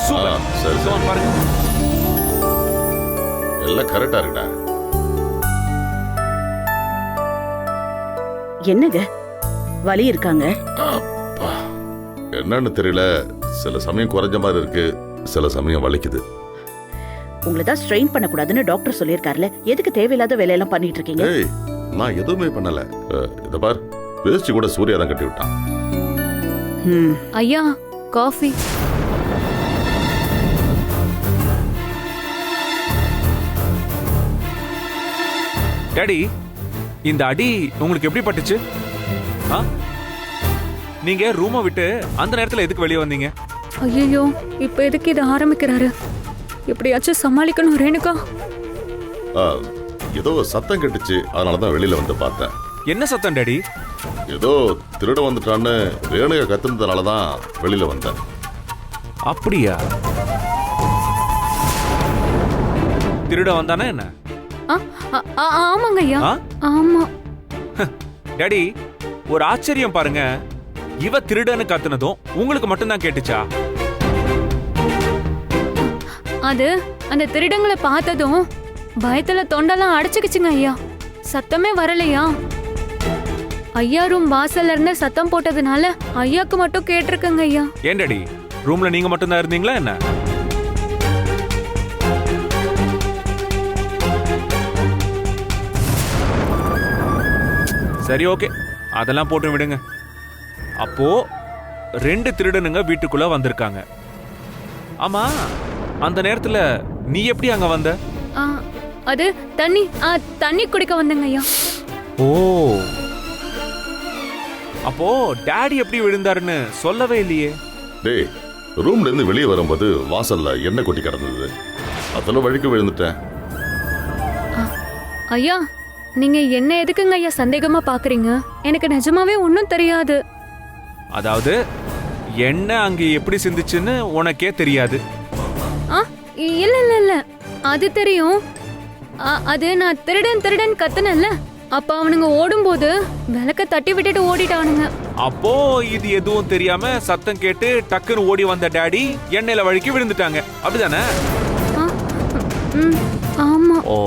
Super. சரி Come on, சரி பாருங்க. எல்லாம் கரெக்டா இருக்குடா. என்னங்க வலி இருக்காங்க? அப்பா, என்னன்னு தெரியல, சில சமயம் குறைஞ்ச மாதிரி இருக்கு, சில சமயம் வலிக்குது. உங்களை தான் ஸ்ட்ரெயின் பண்ணக்கூடாதுன்னு டாக்டர் சொல்லியிருக்காருல, எதுக்கு தேவையில்லாத வேலையெல்லாம் பண்ணிட்டு இருக்கீங்க? ஏய், நான் எதுவுமே பண்ணல. இத பார், வேஷ்டி கூட சூர்யா தான் கட்டி விட்டான். ஐயா காஃபி. டாடி, இந்த அடி உங்களுக்கு எப்படி பட்டுச்சு? ஆ? நீங்க ரூமை விட்டு அந்த நேரத்துல எதுக்கு வெளியே வந்தீங்க? ஐயோ இப்ப எதுக்கு இதை ஆரம்பிக்கிறாரு? எப்படியாச்சும் சமாளிக்கணும் ரேணுகா. ஏதோ சத்தம் கட்டுச்சு, அதனால தான் வெளியில வந்து பார்த்தேன். என்ன சத்தம் டாடி? ஏதோ திருட வந்துட்டான்னு ரேணுகா கத்துனதுனால தான் வெளியில வந்தேன். அப்படியா? திருட வந்தானே என்ன? ஆமாங்க ஐயா. ஆ? ஆமா. டாடி, ஒரு ஆச்சரியம் பாருங்க. இவ திருடன்னு கத்துனதும் உங்களுக்கு மட்டும்தான் கேட்டுச்சா? அது அந்த திருடங்களை பார்த்ததும் பயத்துல தொண்டெல்லாம் அடைச்சுக்கிச்சுங்க ஐயா. சத்தமே வரலையா? ஐயா ரூம் வாசல்ல இருந்து சத்தம் போட்டதுனால ஐயாக்கு மட்டும் கேட்டிருக்குங்க ஐயா. ஏன் டாடி, ரூம்ல நீங்க மட்டும்தான் இருந்தீங்களா என்ன? சரி, ஓகே, அதெல்லாம் போட்டு விடுங்க. அப்போ 2 திருடனுங்க வீட்டுக்குள்ள வந்திருக்காங்க. ஆமா, அந்த நேரத்துல நீ எப்படி அங்க வந்த? ஆ, அது தண்ணி குடிக்க வந்தேங்க ஐயா. ஓ, அப்போ டாடி எப்படி விழுந்தாருன்னு சொல்லவே இல்லையே. டேய், ரூம்ல இருந்து வெளியே வரும்போது வாசல்ல எண்ணெய் கொட்டி கிடந்தது, அதுல வழிக்கு விழுந்துட்டேன். ஐயா நீங்க என்ன எதுக்குங்க ஐயா சந்தேகமா பாக்குறீங்க? எனக்கு நிஜமாவே ஒன்னும் தெரியாது. அதாவது என்ன அங்க எப்படி சிந்துச்சுன்னு உனக்கே தெரியாது? ஆ, இல்ல இல்ல இல்ல, அது தெரியும். அது நான் திருடன் கத்துனேன்ல, அப்ப அவனுங்க ஓடும்போது விளக்க தட்டி விட்டுட்டு ஓடிட்டானுங்க. அப்போ இது எதுவும் தெரியாம சத்தம் கேட்டு டக்குன்னு ஓடி வந்த டாடி எண்ணெயில வழுக்கி விழுந்துட்டாங்க, அப்படிதானே? ஆமா. ஓ,